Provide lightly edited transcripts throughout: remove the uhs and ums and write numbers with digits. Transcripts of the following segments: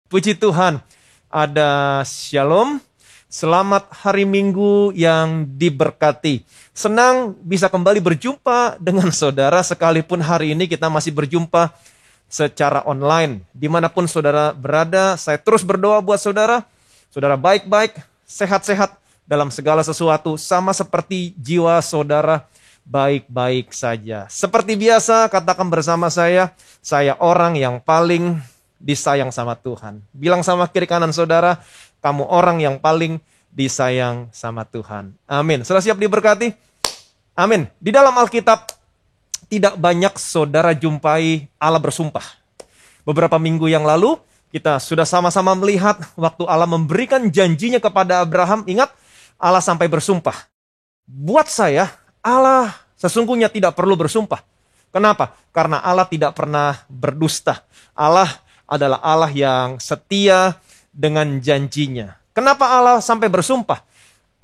Puji Tuhan, ada Shalom. Selamat hari Minggu yang diberkati. Senang bisa kembali berjumpa dengan saudara, sekalipun hari ini kita masih berjumpa secara online. Dimanapun saudara berada, saya terus berdoa buat saudara. Saudara baik-baik, sehat-sehat dalam segala sesuatu, sama seperti jiwa saudara baik-baik saja. Seperti biasa, katakan bersama saya orang yang paling disayang sama Tuhan. Bilang sama kiri kanan saudara, kamu orang yang paling disayang sama Tuhan. Amin. Sudah siap diberkati? Amin. Di dalam Alkitab, tidak banyak saudara jumpai Allah bersumpah. Beberapa minggu yang lalu, kita sudah sama-sama melihat waktu Allah memberikan janjinya kepada Abraham. Ingat, Allah sampai bersumpah. Buat saya, Allah sesungguhnya tidak perlu bersumpah. Kenapa? Karena Allah tidak pernah berdusta. Allah adalah Allah yang setia dengan janjinya. Kenapa Allah sampai bersumpah?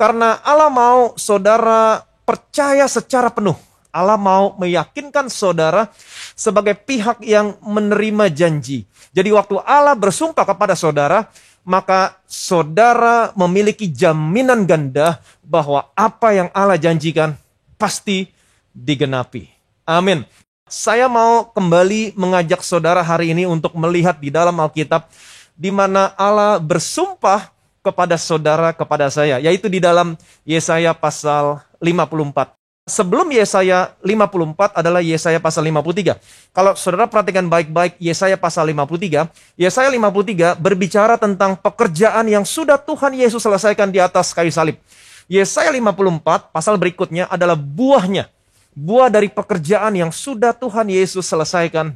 Karena Allah mau saudara percaya secara penuh. Allah mau meyakinkan saudara sebagai pihak yang menerima janji. Jadi waktu Allah bersumpah kepada saudara, maka saudara memiliki jaminan ganda bahwa apa yang Allah janjikan pasti digenapi. Amin. Saya mau kembali mengajak saudara hari ini untuk melihat di dalam Alkitab di mana Allah bersumpah kepada saudara, kepada saya, yaitu di dalam Yesaya pasal 54. Sebelum Yesaya 54 adalah Yesaya pasal 53. Kalau saudara perhatikan baik-baik Yesaya pasal 53, Yesaya 53 berbicara tentang pekerjaan yang sudah Tuhan Yesus selesaikan di atas kayu salib. Yesaya 54 pasal berikutnya adalah buahnya. Buah dari pekerjaan yang sudah Tuhan Yesus selesaikan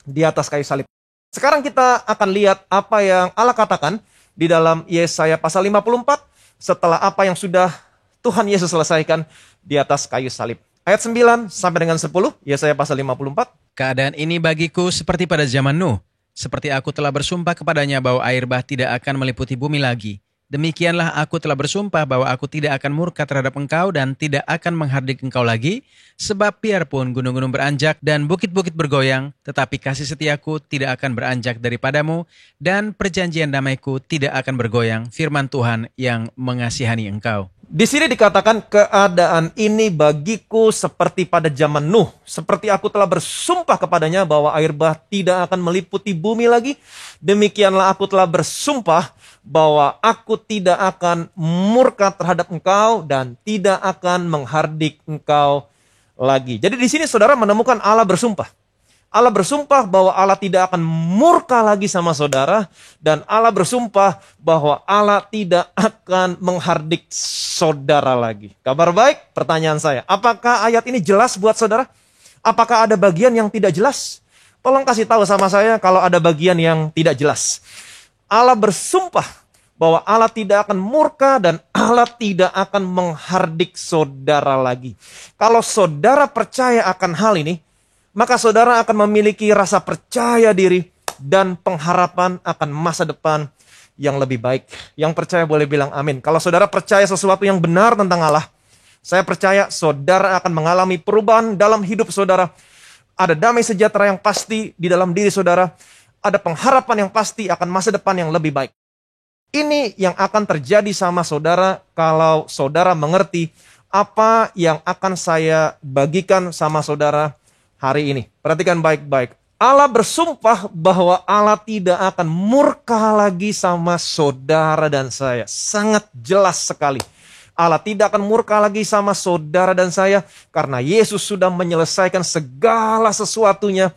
di atas kayu salib. Sekarang kita akan lihat apa yang Allah katakan di dalam Yesaya pasal 54 setelah apa yang sudah Tuhan Yesus selesaikan di atas kayu salib. Ayat 9 sampai dengan 10, Yesaya pasal 54. Keadaan ini bagiku seperti pada zaman Nuh, seperti aku telah bersumpah kepadanya bahwa air bah tidak akan meliputi bumi lagi. Demikianlah aku telah bersumpah bahwa aku tidak akan murka terhadap engkau dan tidak akan menghardik engkau lagi, sebab biarpun gunung-gunung beranjak dan bukit-bukit bergoyang, tetapi kasih setiaku tidak akan beranjak daripadamu, dan perjanjian damaiku tidak akan bergoyang, firman Tuhan yang mengasihani engkau. Di sini dikatakan keadaan ini bagiku seperti pada zaman Nuh. Seperti aku telah bersumpah kepadanya bahwa air bah tidak akan meliputi bumi lagi. Demikianlah aku telah bersumpah bahwa aku tidak akan murka terhadap engkau dan tidak akan menghardik engkau lagi. Jadi di sini saudara menemukan Allah bersumpah. Allah bersumpah bahwa Allah tidak akan murka lagi sama saudara. Dan Allah bersumpah bahwa Allah tidak akan menghardik saudara lagi. Kabar baik? Pertanyaan saya, apakah ayat ini jelas buat saudara? Apakah ada bagian yang tidak jelas? Tolong kasih tahu sama saya kalau ada bagian yang tidak jelas. Allah bersumpah bahwa Allah tidak akan murka dan Allah tidak akan menghardik saudara lagi. Kalau saudara percaya akan hal ini, maka saudara akan memiliki rasa percaya diri dan pengharapan akan masa depan yang lebih baik. Yang percaya boleh bilang amin. Kalau saudara percaya sesuatu yang benar tentang Allah, saya percaya saudara akan mengalami perubahan dalam hidup saudara. Ada damai sejahtera yang pasti di dalam diri saudara. Ada pengharapan yang pasti akan masa depan yang lebih baik. Ini yang akan terjadi sama saudara kalau saudara mengerti apa yang akan saya bagikan sama saudara hari ini. Perhatikan baik-baik. Allah bersumpah bahwa Allah tidak akan murka lagi sama saudara dan saya. Sangat jelas sekali. Allah tidak akan murka lagi sama saudara dan saya karena Yesus sudah menyelesaikan segala sesuatunya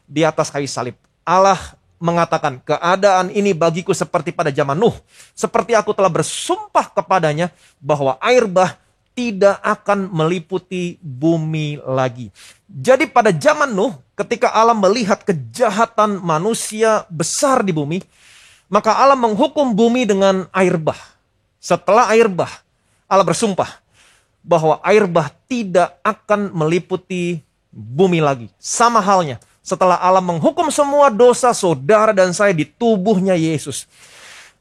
di atas kayu salib. Allah mengatakan, keadaan ini bagiku seperti pada zaman Nuh. Seperti aku telah bersumpah kepadanya bahwa air bah tidak akan meliputi bumi lagi. Jadi pada zaman Nuh, ketika Allah melihat kejahatan manusia besar di bumi, maka Allah menghukum bumi dengan air bah. Setelah air bah, Allah bersumpah bahwa air bah tidak akan meliputi bumi lagi. Sama halnya, setelah Allah menghukum semua dosa saudara dan saya di tubuhnya Yesus,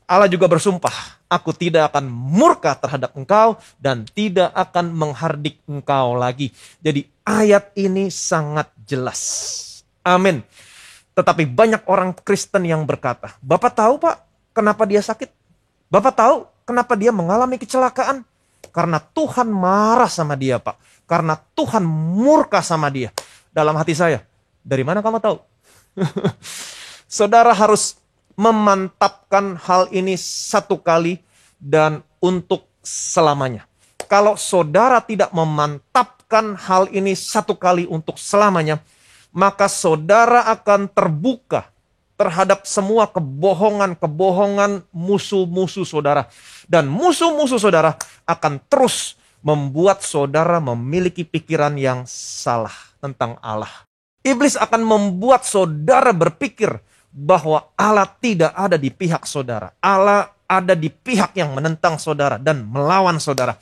Allah juga bersumpah, aku tidak akan murka terhadap engkau dan tidak akan menghardik engkau lagi. Jadi ayat ini sangat jelas. Amin. Tetapi banyak orang Kristen yang berkata, Bapak tahu Pak, kenapa dia sakit? Bapak tahu kenapa dia mengalami kecelakaan? Karena Tuhan marah sama dia Pak. Karena Tuhan murka sama dia. Dalam hati saya, dari mana kamu tahu? Saudara harus memantapkan hal ini satu kali dan untuk selamanya. Kalau saudara tidak memantapkan hal ini satu kali untuk selamanya, maka saudara akan terbuka terhadap semua kebohongan-kebohongan musuh-musuh saudara. Dan musuh-musuh saudara akan terus membuat saudara memiliki pikiran yang salah tentang Allah. Iblis akan membuat saudara berpikir bahwa Allah tidak ada di pihak saudara. Allah ada di pihak yang menentang saudara dan melawan saudara.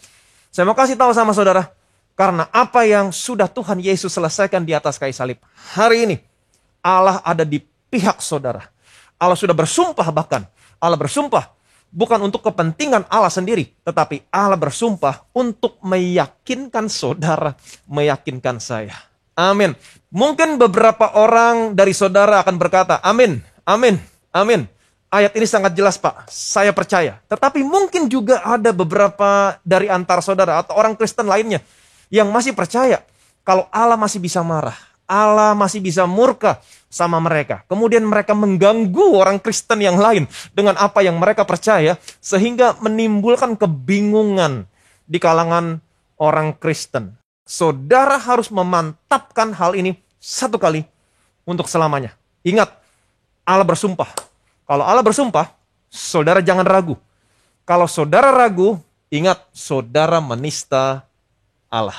Saya mau kasih tahu sama saudara, karena apa yang sudah Tuhan Yesus selesaikan di atas kayu salib. Hari ini Allah ada di pihak saudara. Allah sudah bersumpah bahkan. Allah bersumpah bukan untuk kepentingan Allah sendiri, tetapi Allah bersumpah untuk meyakinkan saudara, meyakinkan saya. Amin. Mungkin beberapa orang dari saudara akan berkata, amin, amin, amin. Ayat ini sangat jelas Pak, saya percaya. Tetapi mungkin juga ada beberapa dari antara saudara atau orang Kristen lainnya yang masih percaya kalau Allah masih bisa marah. Allah masih bisa murka sama mereka. Kemudian mereka mengganggu orang Kristen yang lain dengan apa yang mereka percaya, sehingga menimbulkan kebingungan di kalangan orang Kristen. Saudara harus memantapkan hal ini satu kali untuk selamanya. Ingat, Allah bersumpah. Kalau Allah bersumpah, saudara jangan ragu. Kalau saudara ragu, ingat, saudara menista Allah.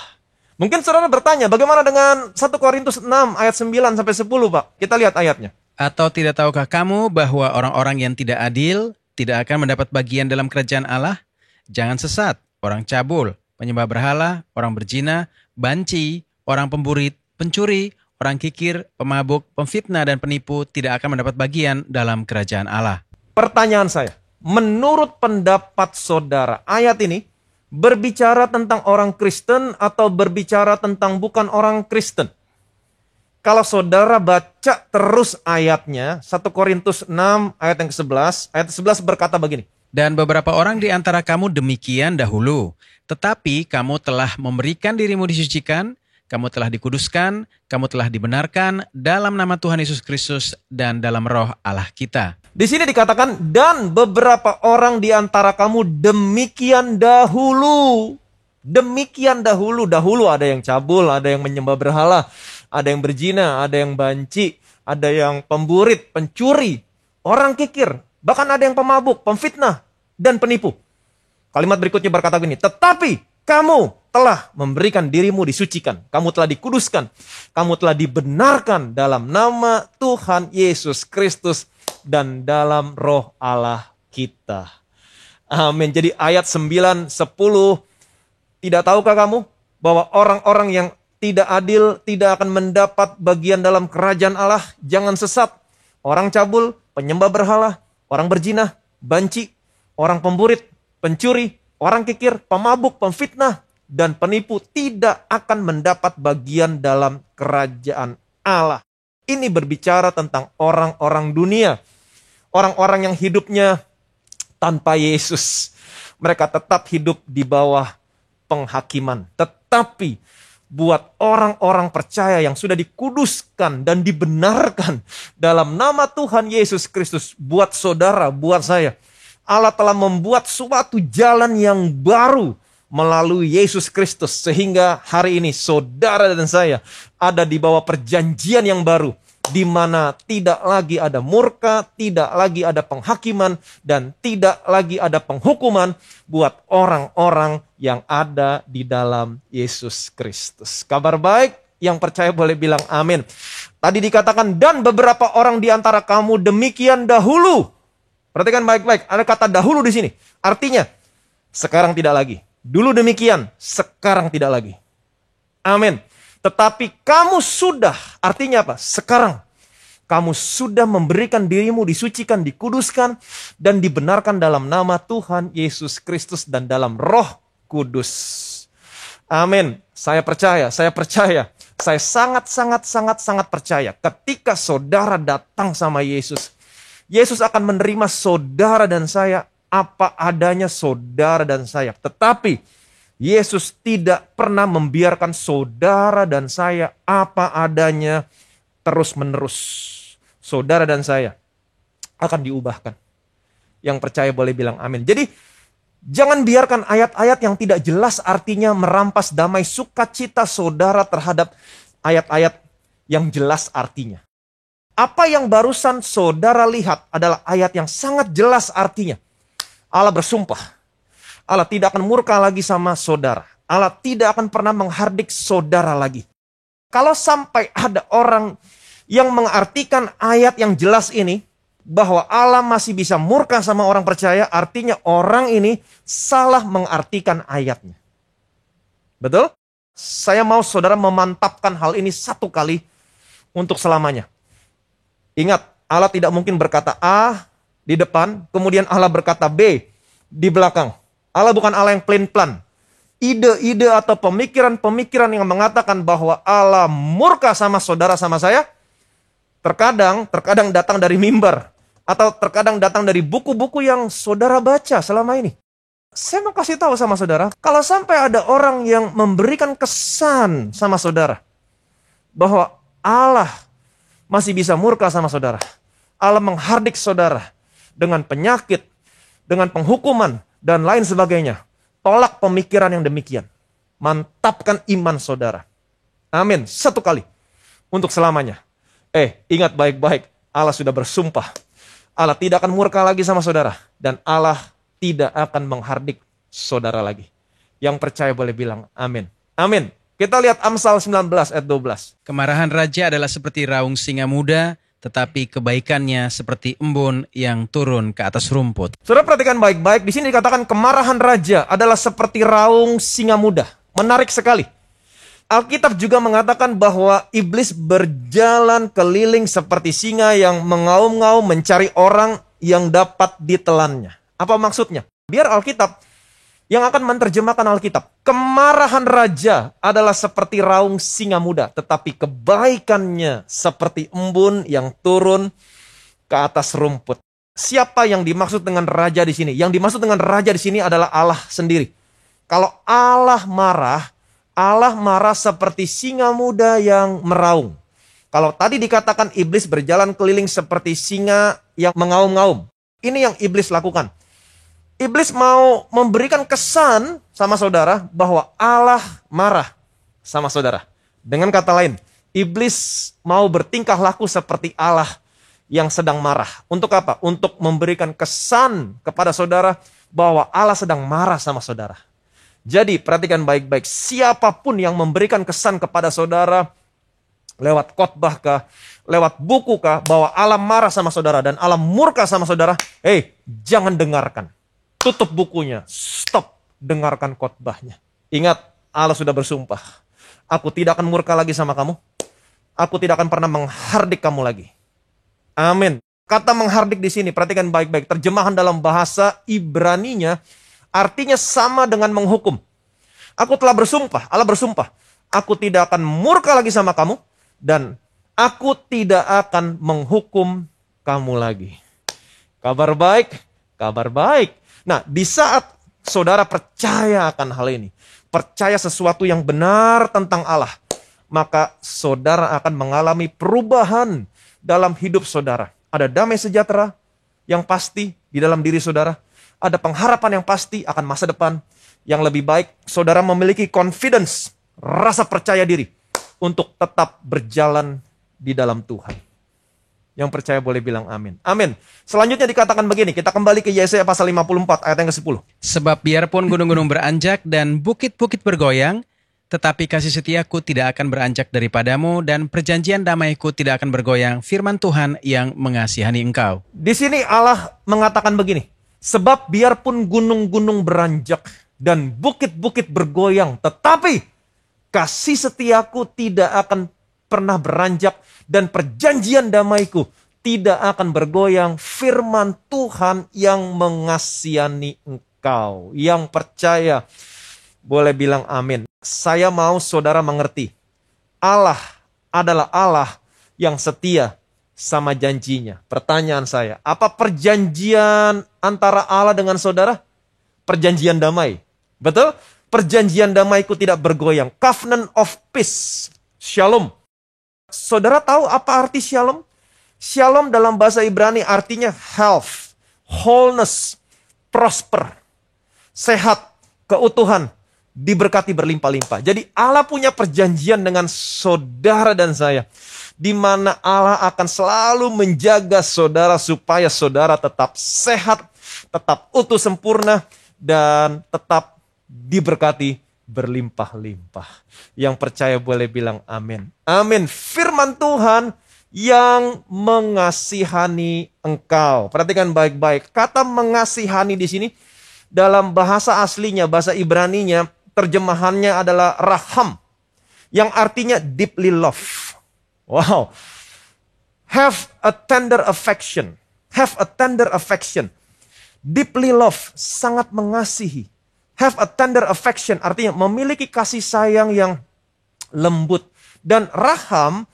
Mungkin saudara bertanya, bagaimana dengan 1 Korintus 6 ayat 9 sampai 10, Pak? Kita lihat ayatnya. Atau tidak tahukah kamu bahwa orang-orang yang tidak adil tidak akan mendapat bagian dalam kerajaan Allah? Jangan sesat, orang cabul, penyembah berhala, orang berzina, banci, orang pemburit, pencuri, orang kikir, pemabuk, pemfitnah, dan penipu tidak akan mendapat bagian dalam kerajaan Allah. Pertanyaan saya, menurut pendapat saudara, ayat ini berbicara tentang orang Kristen atau berbicara tentang bukan orang Kristen? Kalau saudara baca terus ayatnya, 1 Korintus 6 ayat yang ke-11, ayat 11 berkata begini. Dan beberapa orang di antara kamu demikian dahulu, tetapi kamu telah memberikan dirimu disucikan, kamu telah dikuduskan, kamu telah dibenarkan dalam nama Tuhan Yesus Kristus dan dalam roh Allah kita. Di sini dikatakan, dan beberapa orang di antara kamu demikian dahulu. Demikian dahulu. Dahulu ada yang cabul, ada yang menyembah berhala, ada yang berzina, ada yang banci, ada yang pemburit, pencuri, orang kikir, bahkan ada yang pemabuk, pemfitnah, dan penipu. Kalimat berikutnya berkata begini, tetapi kamu telah memberikan dirimu disucikan, kamu telah dikuduskan, kamu telah dibenarkan dalam nama Tuhan Yesus Kristus dan dalam roh Allah kita. Amin. Jadi ayat 9, 10, tidak tahukah kamu bahwa orang-orang yang tidak adil tidak akan mendapat bagian dalam kerajaan Allah? Jangan sesat, orang cabul, penyembah berhala, orang berzina, banci, orang pemburit, pencuri, orang kikir, pemabuk, pemfitnah, dan penipu tidak akan mendapat bagian dalam kerajaan Allah. Ini berbicara tentang orang-orang dunia. Orang-orang yang hidupnya tanpa Yesus. Mereka tetap hidup di bawah penghakiman. Tetapi buat orang-orang percaya yang sudah dikuduskan dan dibenarkan dalam nama Tuhan Yesus Kristus, buat saudara, buat saya, Allah telah membuat suatu jalan yang baru melalui Yesus Kristus, sehingga hari ini saudara dan saya ada di bawah perjanjian yang baru, di mana tidak lagi ada murka, tidak lagi ada penghakiman, dan tidak lagi ada penghukuman buat orang-orang yang ada di dalam Yesus Kristus. Kabar baik, yang percaya boleh bilang amin. Tadi dikatakan, dan beberapa orang di antara kamu demikian dahulu. Perhatikan baik-baik, ada kata dahulu di sini. Artinya, sekarang tidak lagi. Dulu demikian, sekarang tidak lagi. Amin. Tetapi kamu sudah, artinya apa? Sekarang, kamu sudah memberikan dirimu disucikan, dikuduskan, dan dibenarkan dalam nama Tuhan Yesus Kristus dan dalam Roh Kudus. Amin. Saya percaya Saya sangat percaya ketika saudara datang sama Yesus, Yesus akan menerima saudara dan saya apa adanya saudara dan saya. Tetapi Yesus tidak pernah membiarkan saudara dan saya apa adanya terus-menerus. Saudara dan saya akan diubahkan. Yang percaya boleh bilang amin. Jadi jangan biarkan ayat-ayat yang tidak jelas artinya merampas damai sukacita saudara terhadap ayat-ayat yang jelas artinya. Apa yang barusan saudara lihat adalah ayat yang sangat jelas artinya. Allah bersumpah, Allah tidak akan murka lagi sama saudara. Allah tidak akan pernah menghardik saudara lagi. Kalau sampai ada orang yang mengartikan ayat yang jelas ini, bahwa Allah masih bisa murka sama orang percaya, artinya orang ini salah mengartikan ayatnya. Betul? Saya mau saudara memantapkan hal ini satu kali untuk selamanya. Ingat, Allah tidak mungkin berkata A di depan, kemudian Allah berkata B di belakang. Allah bukan Allah yang plan-plan. Ide-ide atau pemikiran-pemikiran yang mengatakan bahwa Allah murka sama saudara sama saya, terkadang datang dari mimbar. Atau terkadang datang dari buku-buku yang saudara baca selama ini. Saya mau kasih tahu sama saudara, kalau sampai ada orang yang memberikan kesan sama saudara, bahwa Allah masih bisa murka sama saudara. Allah menghardik saudara dengan penyakit, dengan penghukuman, dan lain sebagainya. Tolak pemikiran yang demikian. Mantapkan iman saudara. Amin. Satu kali. Untuk selamanya. Ingat baik-baik. Allah sudah bersumpah. Allah tidak akan murka lagi sama saudara. Dan Allah tidak akan menghardik saudara lagi. Yang percaya boleh bilang amin. Amin. Kita lihat Amsal 19 ayat 12. Kemarahan raja adalah seperti raung singa muda, tetapi kebaikannya seperti embun yang turun ke atas rumput. Saudara perhatikan baik-baik. Di sini dikatakan kemarahan raja adalah seperti raung singa muda. Menarik sekali. Alkitab juga mengatakan bahwa iblis berjalan keliling seperti singa yang mengaum-ngaum mencari orang yang dapat ditelannya. Apa maksudnya? Biar Alkitab yang akan menerjemahkan Alkitab. Kemarahan raja adalah seperti raung singa muda, tetapi kebaikannya seperti embun yang turun ke atas rumput. Siapa yang dimaksud dengan raja di sini? Yang dimaksud dengan raja di sini adalah Allah sendiri. Kalau Allah marah seperti singa muda yang meraung. Kalau tadi dikatakan iblis berjalan keliling seperti singa yang mengaum-ngaum. Ini yang iblis lakukan. Iblis mau memberikan kesan sama saudara bahwa Allah marah sama saudara. Dengan kata lain, iblis mau bertingkah laku seperti Allah yang sedang marah. Untuk apa? Untuk memberikan kesan kepada saudara bahwa Allah sedang marah sama saudara. Jadi perhatikan baik-baik, siapapun yang memberikan kesan kepada saudara lewat khotbah kah, lewat buku kah, bahwa Allah marah sama saudara dan Allah murka sama saudara, jangan dengarkan. Tutup bukunya, stop dengarkan khotbahnya. Ingat, Allah sudah bersumpah, aku tidak akan murka lagi sama kamu, aku tidak akan pernah menghardik kamu lagi. Amin. Kata menghardik di sini, perhatikan baik-baik, terjemahan dalam bahasa Ibraninya artinya sama dengan menghukum. Aku telah bersumpah, Allah bersumpah, aku tidak akan murka lagi sama kamu, dan aku tidak akan menghukum kamu lagi. Kabar baik, kabar baik. Nah, di saat saudara percaya akan hal ini, percaya sesuatu yang benar tentang Allah, maka saudara akan mengalami perubahan dalam hidup saudara. Ada damai sejahtera yang pasti di dalam diri saudara. Ada pengharapan yang pasti akan masa depan yang lebih baik. Saudara memiliki confidence, rasa percaya diri untuk tetap berjalan di dalam Tuhan. Yang percaya boleh bilang amin. Amin. Selanjutnya dikatakan begini, kita kembali ke Yesaya pasal 54 ayat yang ke-10. Sebab biarpun gunung-gunung beranjak dan bukit-bukit bergoyang, tetapi kasih setiaku tidak akan beranjak daripadamu dan perjanjian damaiku tidak akan bergoyang, firman Tuhan yang mengasihani engkau. Di sini Allah mengatakan begini, sebab biarpun gunung-gunung beranjak dan bukit-bukit bergoyang, tetapi kasih setiaku tidak akan pernah beranjak dan perjanjian damaiku tidak akan bergoyang, firman Tuhan yang mengasihani engkau. Yang percaya boleh bilang amin. Saya mau saudara mengerti Allah adalah Allah yang setia sama janjinya. Pertanyaan saya, apa perjanjian antara Allah dengan saudara? Perjanjian damai. Betul? Perjanjian damaiku tidak bergoyang. Covenant of peace. Shalom. Saudara tahu apa arti shalom? Shalom dalam bahasa Ibrani artinya health, wholeness, prosper, sehat, keutuhan, diberkati berlimpah-limpah. Jadi Allah punya perjanjian dengan saudara dan saya, di mana Allah akan selalu menjaga saudara supaya saudara tetap sehat, tetap utuh sempurna, dan tetap diberkati berlimpah-limpah. Yang percaya boleh bilang amin. Amin. Firman Tuhan yang mengasihani engkau. Perhatikan baik-baik. Kata mengasihani di sini dalam bahasa aslinya, bahasa Ibraninya, terjemahannya adalah raham, yang artinya deeply love. Wow. Have a tender affection. Have a tender affection. Deeply love, sangat mengasihi. Have a tender affection, artinya memiliki kasih sayang yang lembut. Dan raham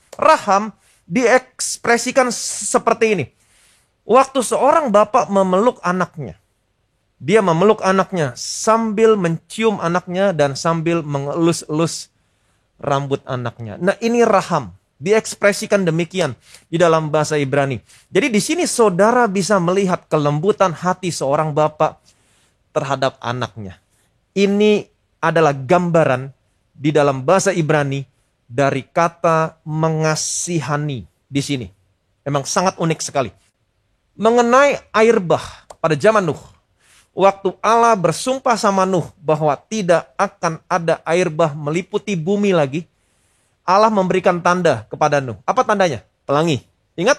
diekspresikan seperti ini. Waktu seorang bapak memeluk anaknya, dia memeluk anaknya sambil mencium anaknya dan sambil mengelus-elus rambut anaknya. Nah, ini raham. Diekspresikan demikian di dalam bahasa Ibrani. Jadi di sini saudara bisa melihat kelembutan hati seorang bapak terhadap anaknya. Ini adalah gambaran di dalam bahasa Ibrani dari kata mengasihani di sini. Memang sangat unik sekali. Mengenai air bah pada zaman Nuh, waktu Allah bersumpah sama Nuh bahwa tidak akan ada air bah meliputi bumi lagi, Allah memberikan tanda kepada Nuh. Apa tandanya? Pelangi. Ingat?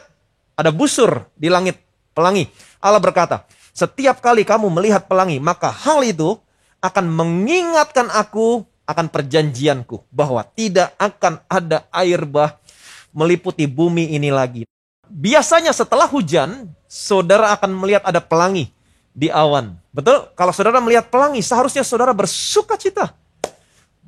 Ada busur di langit, pelangi. Allah berkata, setiap kali kamu melihat pelangi, maka hal itu akan mengingatkan aku akan perjanjianku, bahwa tidak akan ada air bah meliputi bumi ini lagi. Biasanya setelah hujan, saudara akan melihat ada pelangi di awan. Betul? Kalau saudara melihat pelangi, seharusnya saudara bersuka cita.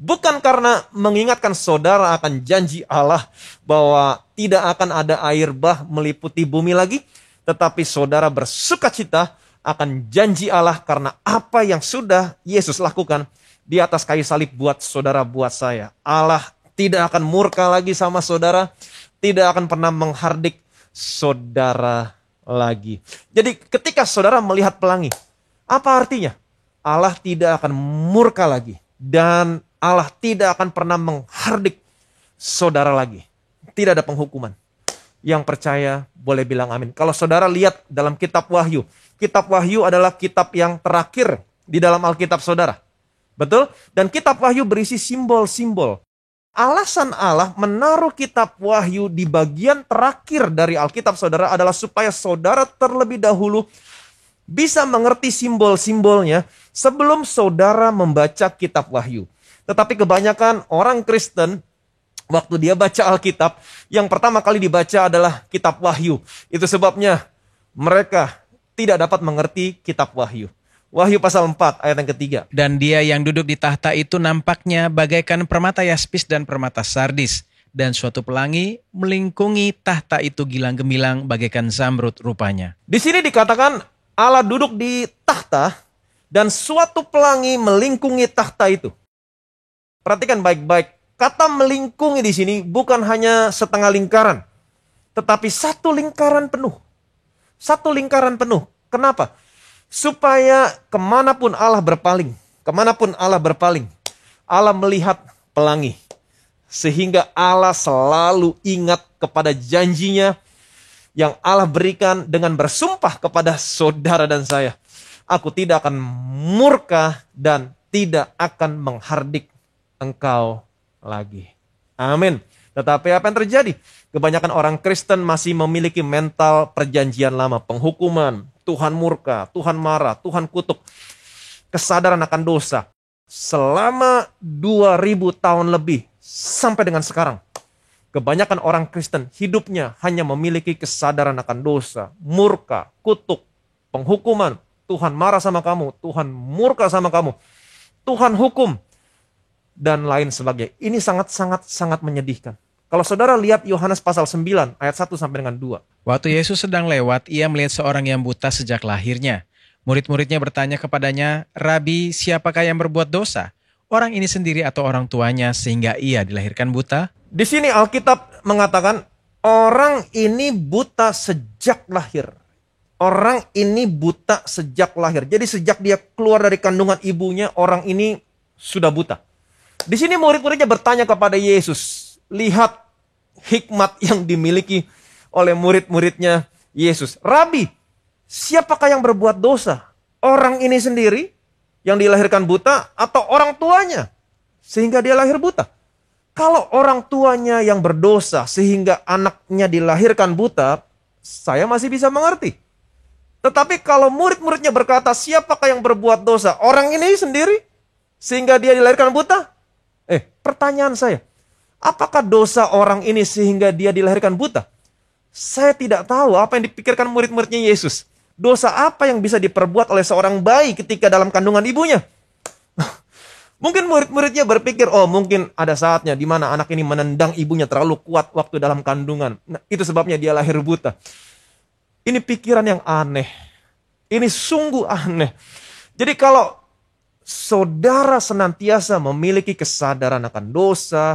Bukan karena mengingatkan saudara akan janji Allah bahwa tidak akan ada air bah meliputi bumi lagi, tetapi saudara bersuka cita akan janji Allah karena apa yang sudah Yesus lakukan di atas kayu salib buat saudara, buat saya. Allah tidak akan murka lagi sama saudara, tidak akan pernah menghardik saudara lagi. Jadi ketika saudara melihat pelangi, apa artinya? Allah tidak akan murka lagi dan Allah tidak akan pernah menghardik saudara lagi. Tidak ada penghukuman. Yang percaya boleh bilang amin. Kalau saudara lihat dalam kitab Wahyu, kitab Wahyu adalah kitab yang terakhir di dalam Alkitab saudara. Betul? Dan kitab Wahyu berisi simbol-simbol. Alasan Allah menaruh kitab Wahyu di bagian terakhir dari Alkitab saudara adalah supaya saudara terlebih dahulu bisa mengerti simbol-simbolnya sebelum saudara membaca kitab Wahyu. Tetapi kebanyakan orang Kristen, waktu dia baca Alkitab, yang pertama kali dibaca adalah kitab Wahyu. Itu sebabnya mereka tidak dapat mengerti kitab Wahyu. Wahyu pasal 4 ayat yang ketiga. Dan dia yang duduk di tahta itu nampaknya bagaikan permata yaspis dan permata sardis. Dan suatu pelangi melingkungi tahta itu gilang gemilang bagaikan zamrud rupanya. Di sini dikatakan Allah duduk di tahta dan suatu pelangi melingkungi tahta itu. Perhatikan baik-baik. Kata melingkungi di sini bukan hanya setengah lingkaran, tetapi satu lingkaran penuh. Satu lingkaran penuh. Kenapa? Supaya kemanapun Allah berpaling, Allah melihat pelangi. Sehingga Allah selalu ingat kepada janjinya yang Allah berikan dengan bersumpah kepada saudara dan saya. Aku tidak akan murka dan tidak akan menghardik engkau lagi. Amin. Tetapi apa yang terjadi? Kebanyakan orang Kristen masih memiliki mental perjanjian lama. Penghukuman, Tuhan murka, Tuhan marah, Tuhan kutuk. Kesadaran akan dosa. Selama 2000 tahun lebih sampai dengan sekarang, kebanyakan orang Kristen hidupnya hanya memiliki kesadaran akan dosa, murka, kutuk, penghukuman. Tuhan marah sama kamu, Tuhan murka sama kamu, Tuhan hukum. dan lain sebagainya. Ini sangat menyedihkan. Kalau saudara lihat Yohanes pasal 9 ayat 1 sampai dengan 2. Waktu Yesus sedang lewat, ia melihat seorang yang buta sejak lahirnya. Murid-muridnya bertanya kepadanya, "Rabi, siapakah yang berbuat dosa? Orang ini sendiri atau orang tuanya sehingga ia dilahirkan buta?" Di sini Alkitab mengatakan orang ini buta sejak lahir. Orang ini buta sejak lahir. Jadi sejak dia keluar dari kandungan ibunya, orang ini sudah buta. Di sini murid-muridnya bertanya kepada Yesus. Lihat hikmat yang dimiliki oleh murid-muridnya Yesus. "Rabi, siapakah yang berbuat dosa? Orang ini sendiri yang dilahirkan buta atau orang tuanya sehingga dia lahir buta?" Kalau orang tuanya yang berdosa sehingga anaknya dilahirkan buta, saya masih bisa mengerti. Tetapi kalau murid-muridnya berkata, "Siapakah yang berbuat dosa? Orang ini sendiri sehingga dia dilahirkan buta?" Pertanyaan saya, apakah dosa orang ini sehingga dia dilahirkan buta? Saya tidak tahu apa yang dipikirkan murid-muridnya Yesus. Dosa apa yang bisa diperbuat oleh seorang bayi ketika dalam kandungan ibunya? Mungkin murid-muridnya berpikir, mungkin ada saatnya di mana anak ini menendang ibunya terlalu kuat waktu dalam kandungan. Nah, itu sebabnya dia lahir buta. Ini pikiran yang aneh. Ini sungguh aneh. Jadi kalau saudara senantiasa memiliki kesadaran akan dosa,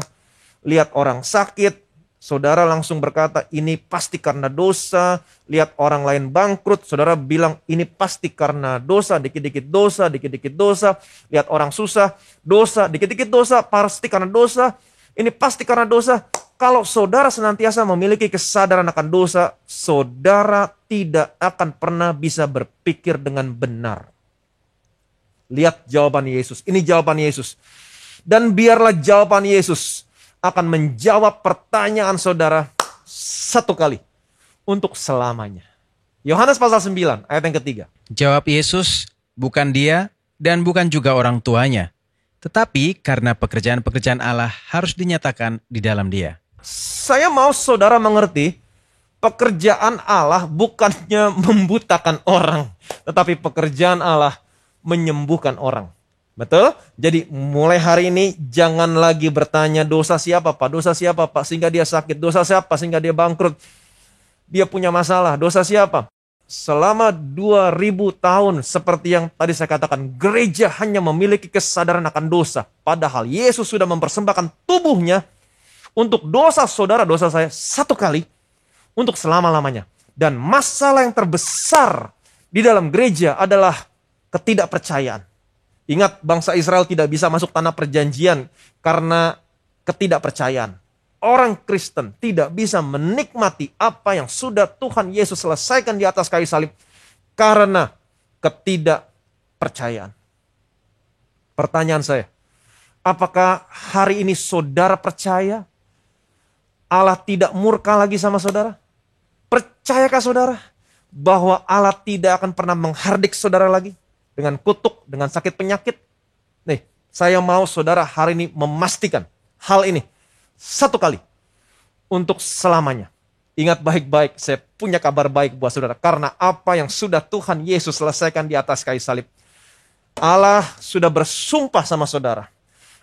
lihat orang sakit, saudara langsung berkata, "Ini pasti karena dosa." Lihat orang lain bangkrut, saudara bilang, "Ini pasti karena dosa." Dikit-dikit dosa, dikit-dikit dosa. Lihat orang susah, dosa, dikit-dikit dosa, pasti karena dosa. Ini pasti karena dosa. Kalau saudara senantiasa memiliki kesadaran akan dosa, saudara tidak akan pernah bisa berpikir dengan benar. Lihat jawaban Yesus. Ini jawaban Yesus. Dan biarlah jawaban Yesus akan menjawab pertanyaan saudara satu kali untuk selamanya. Yohanes pasal 9 ayat yang ketiga. Jawab Yesus, "Bukan dia dan bukan juga orang tuanya, tetapi karena pekerjaan-pekerjaan Allah harus dinyatakan di dalam dia." Saya mau saudara mengerti, pekerjaan Allah bukannya membutakan orang, tetapi pekerjaan Allah menyembuhkan orang. Betul? Jadi mulai hari ini jangan lagi bertanya dosa siapa Pak, dosa siapa Pak sehingga dia sakit, dosa siapa sehingga dia bangkrut, dia punya masalah, dosa siapa. Selama 2000 tahun seperti yang tadi saya katakan, gereja hanya memiliki kesadaran akan dosa. Padahal Yesus sudah mempersembahkan tubuhnya untuk dosa saudara, dosa saya satu kali untuk selama-lamanya. Dan masalah yang terbesar di dalam gereja adalah ketidakpercayaan. Ingat, bangsa Israel tidak bisa masuk tanah perjanjian karena ketidakpercayaan. Orang Kristen tidak bisa menikmati apa yang sudah Tuhan Yesus selesaikan di atas kayu salib karena ketidakpercayaan. Pertanyaan saya, apakah hari ini saudara percaya Allah tidak murka lagi sama saudara? Percayakah saudara bahwa Allah tidak akan pernah menghardik saudara lagi dengan kutuk, dengan sakit penyakit? Nih, saya mau saudara hari ini memastikan hal ini satu kali untuk selamanya. Ingat baik-baik, saya punya kabar baik buat saudara. Karena apa yang sudah Tuhan Yesus selesaikan di atas kayu salib. Allah sudah bersumpah sama saudara.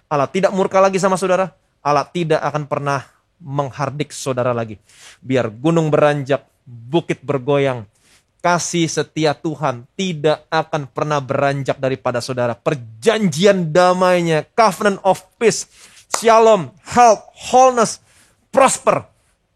Allah tidak murka lagi sama saudara. Allah tidak akan pernah menghardik saudara lagi. Biar gunung beranjak, bukit bergoyang, kasih setia Tuhan tidak akan pernah beranjak daripada saudara. Perjanjian damainya, covenant of peace, shalom, health, wholeness, prosper,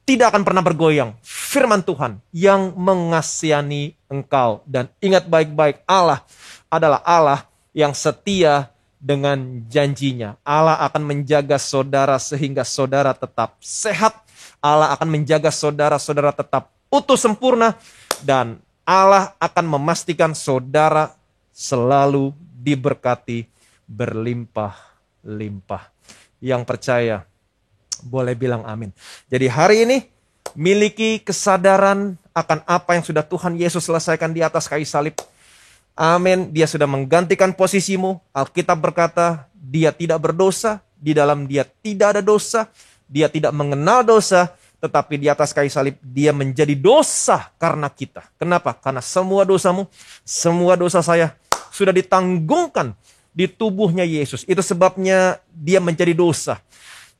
tidak akan pernah bergoyang. Firman Tuhan yang mengasihani engkau. Dan ingat baik-baik, Allah adalah Allah yang setia dengan janjinya. Allah akan menjaga saudara sehingga saudara tetap sehat. Allah akan menjaga saudara-saudara tetap utuh sempurna. Dan Allah akan memastikan saudara selalu diberkati berlimpah-limpah. Yang percaya boleh bilang amin. Jadi hari ini miliki kesadaran akan apa yang sudah Tuhan Yesus selesaikan di atas kayu salib. Amin. Dia sudah menggantikan posisimu. Alkitab berkata dia tidak berdosa. Di dalam dia tidak ada dosa. Dia tidak mengenal dosa. Tetapi di atas kayu salib dia menjadi dosa karena kita. Kenapa? Karena semua dosamu, semua dosa saya sudah ditanggungkan di tubuhnya Yesus. Itu sebabnya dia menjadi dosa.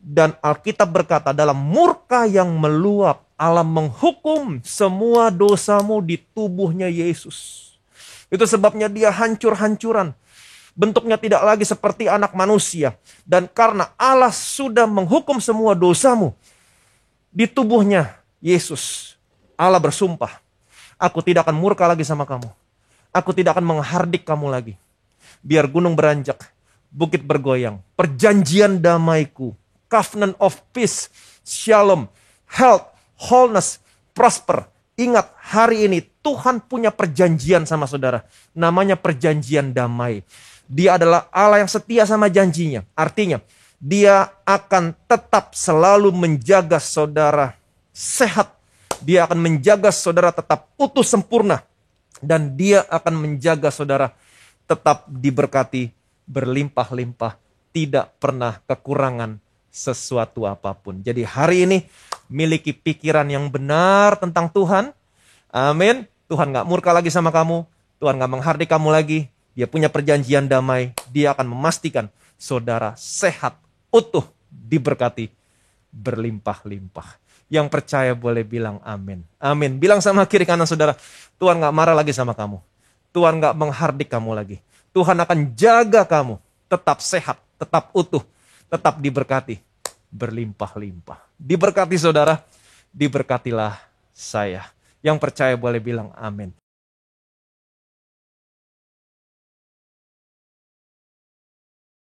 Dan Alkitab berkata, dalam murka yang meluap, Allah menghukum semua dosamu di tubuhnya Yesus. Itu sebabnya dia hancur-hancuran. Bentuknya tidak lagi seperti anak manusia. Dan karena Allah sudah menghukum semua dosamu di tubuhnya Yesus, Allah bersumpah, aku tidak akan murka lagi sama kamu. Aku tidak akan menghardik kamu lagi. Biar gunung beranjak, bukit bergoyang. Perjanjian damaiku, covenant of peace, shalom, health, wholeness, prosper. Ingat, hari ini Tuhan punya perjanjian sama saudara. Namanya perjanjian damai. Dia adalah Allah yang setia sama janjinya. Artinya, dia akan tetap selalu menjaga saudara sehat. Dia akan menjaga saudara tetap utuh sempurna. Dan dia akan menjaga saudara tetap diberkati berlimpah-limpah. Tidak pernah kekurangan sesuatu apapun. Jadi hari ini miliki pikiran yang benar tentang Tuhan. Amin. Tuhan gak murka lagi sama kamu. Tuhan gak menghardik kamu lagi. Dia punya perjanjian damai. Dia akan memastikan saudara sehat, utuh, diberkati berlimpah-limpah. Yang percaya boleh bilang amin. Amin. Bilang sama kiri kanan saudara, Tuhan gak marah lagi sama kamu. Tuhan gak menghardik kamu lagi. Tuhan akan jaga kamu. Tetap sehat, tetap utuh, tetap diberkati berlimpah-limpah. Diberkati saudara, diberkatilah saya. Yang percaya boleh bilang amin.